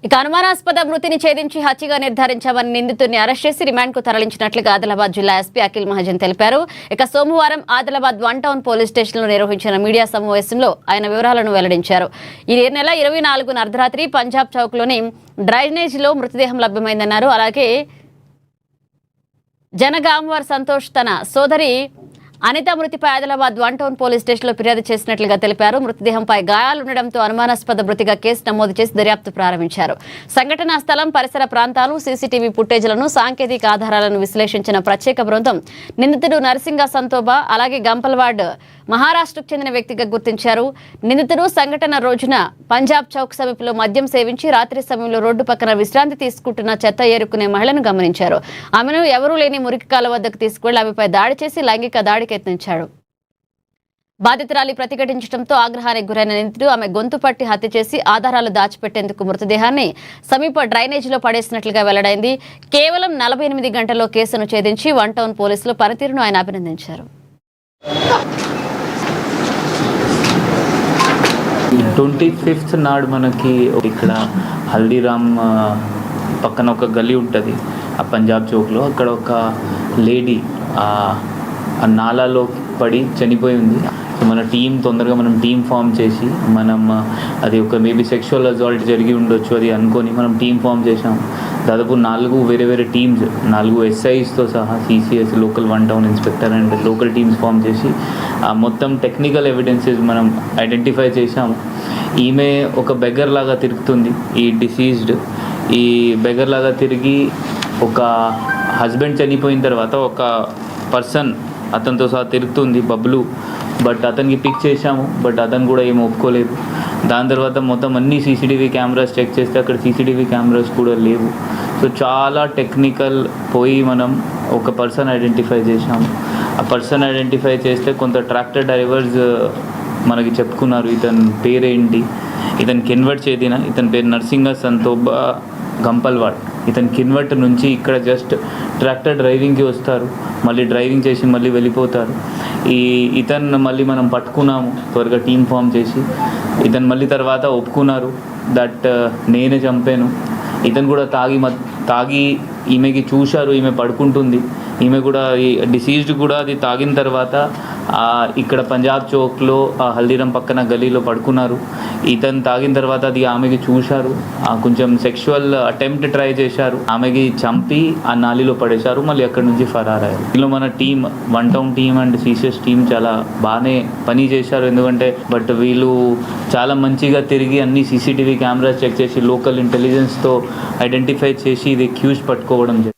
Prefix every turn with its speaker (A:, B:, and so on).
A: ఇక అనుమానాస్పద మృతిని ఛేదించి హత్యగా నిర్ధారించామని నిందితుడిని అరెస్ట్ చేసి రిమాండ్ కు తరలించినట్లుగా ఆదిలాబాద్ జిల్లా ఎస్పీ అఖిల్ మహాజన్ తెలిపారు. ఇక సోమవారం ఆదిలాబాద్ 1 టౌన్ పోలీస్ స్టేషన్ లో నిర్వహించిన మీడియా సమావేశంలో ఆయన వివరాలను వెల్లడించారు. ఈ నెల 24న అర్ధరాత్రి పంజాబ్ చౌక్ లోని డ్రైనేజ్ లో మృతదేహం లభ్యమైందన్నారు. అలాగే జనగాంవార్ సంతోష్ తన సోదరి అనిత మృతిపై ఆదిలాబాద్ 1 టౌన్ పోలీస్ స్టేషన్ లో ఫిర్యాదు చేసినట్లుగా తెలిపారు. మృతదేహంపై గాయాలుండడంతో అనుమానాస్పద మృతిగా కేసు నమోదు చేసి దర్యాప్తు ప్రారంభించారు. సంఘటనా స్థలం, పరిసర ప్రాంతాలు, సీసీటీవీ ఫుటేజ్లను, సాంకేతిక ఆధారాలను విశ్లేషించిన ప్రత్యేక బృందం నిందితుడు నరసింగ సంతోబా అలాగే గంపల్వాడ్ మహారాష్ట్రకు చెందిన వ్యక్తిగా గుర్తించారు. నిందితుడు సంఘటన రోజున పంజాబ్ చౌక్ సమీపంలో మద్యం సేవించి రాత్రి సమయంలో రోడ్డు పక్కన విశ్రాంతి తీసుకుంటున్న చెత్త ఏరుకునే మహిళను గమనించారు. ఆమెను ఎవరూ లేని మురికి కాలువ వద్దకు తీసుకువెళ్లి ఆమెపై దాడి చేసి లైంగిక దాడికి యత్నించాడు. బాధితురాలి ప్రతిఘటించడంతో ఆగ్రహానికి గురైన నిందితుడు ఆమె గొంతు పట్టి హత్య చేసి ఆధారాలు దాచిపెట్టేందుకు మృతదేహాన్ని సమీప డ్రైనేజీలో పడేసినట్లుగా వెల్లడైంది. కేవలం 48 గంటల్లో కేసును ఛేదించి 1 టౌన్ పోలీసుల పనితీరును ఆయన అభినందించారు.
B: 25th నాడు మనకి ఇక్కడ హల్దీరామ్ పక్కన ఒక గల్లీ ఉంటుంది ఆ పంజాబ్ చౌక్లో. అక్కడ ఒక లేడీ ఆ నాలాలో పడి చనిపోయి ఉంది. మన తొందరగా మనం టీం ఫామ్ చేసి అది ఒక మేబీ సెక్షువల్ అసాల్ట్ జరిగి ఉండొచ్చు అది అనుకొని మనం టీం ఫామ్ చేసాం. దాదాపు 4 వేరే టీమ్స్, 4 SIస్తో సహా CCS local 1 town inspector and local teams form చేసి మొత్తం టెక్నికల్ ఎవిడెన్సెస్ మనం ఐడెంటిఫై చేసాము. ఈమె ఒక బెగ్గర్ లాగా తిరుగుతుంది. ఈ డిసీజ్డ్ ఈ బెగ్గర్ లాగా తిరిగి ఒక హస్బెండ్ చనిపోయిన తర్వాత ఒక పర్సన్ అతనితో సహా తిరుగుతుంది బబ్లు. బట్ అతనికి పిక్ చేశాము, బట్ అతను కూడా ఏం ఒప్పుకోలేదు. దాని తర్వాత మొత్తం అన్ని CCTV కెమెరాస్ చెక్ చేస్తే అక్కడ CCTV కెమెరాస్ కూడా లేవు. సో చాలా టెక్నికల్ పోయి మనం ఒక పర్సన్ ఐడెంటిఫై చేశాము. ఆ పర్సన్ ఐడెంటిఫై చేస్తే కొంత ట్రాక్టర్ డ్రైవర్స్ మనకి చెప్పుకున్నారు ఇతని పేరేంటి, ఇతను కిన్వర్ట్ చేదిన, ఇతని పేరు నరసింగ సంతోబా గంపల్వాడ్. ఇతను కిన్వర్ట్ నుంచి ఇక్కడ జస్ట్ ట్రాక్టర్ డ్రైవింగ్కి వస్తారు, మళ్ళీ డ్రైవింగ్ చేసి మళ్ళీ వెళ్ళిపోతారు. ఇతను మళ్ళీ మనం పట్టుకున్నాము త్వరగా టీం ఫామ్ చేసి. ఇతను మళ్ళీ తర్వాత ఒప్పుకున్నారు దట్ నేనే చంపాను. ఇతను కూడా తాగి ఈమెకి చూశారు, ఈమె పడుకుంటుంది. ఈమె కూడా ఈ డిసీజ్డ్ కూడా అది తాగిన తర్వాత ఇక్కడ పంజాబ్ చౌక్లో హల్దీరామ్ పక్కన గలీలో పడుకున్నారు. ఇతను తాగిన తర్వాత అది ఆమెకి చూశారు, కొంచెం సెక్షువల్ అటెంప్ట్ ట్రై చేశారు. ఆమెకి చంపి ఆ నాలిలో పడేశారు, మళ్ళీ అక్కడి నుంచి ఫరారయ్యారు. దీనిలో మన team 1 town team and CCS team చాలా బాగానే పని చేశారు. ఎందుకంటే బట్ వీళ్ళు చాలా మంచిగా తిరిగి అన్ని CCTV కెమెరాస్ చెక్ చేసి లోకల్ ఇంటెలిజెన్స్తో ఐడెంటిఫై చేసి ఇది అక్యూజ్ పట్టుకోవడం జరిగింది.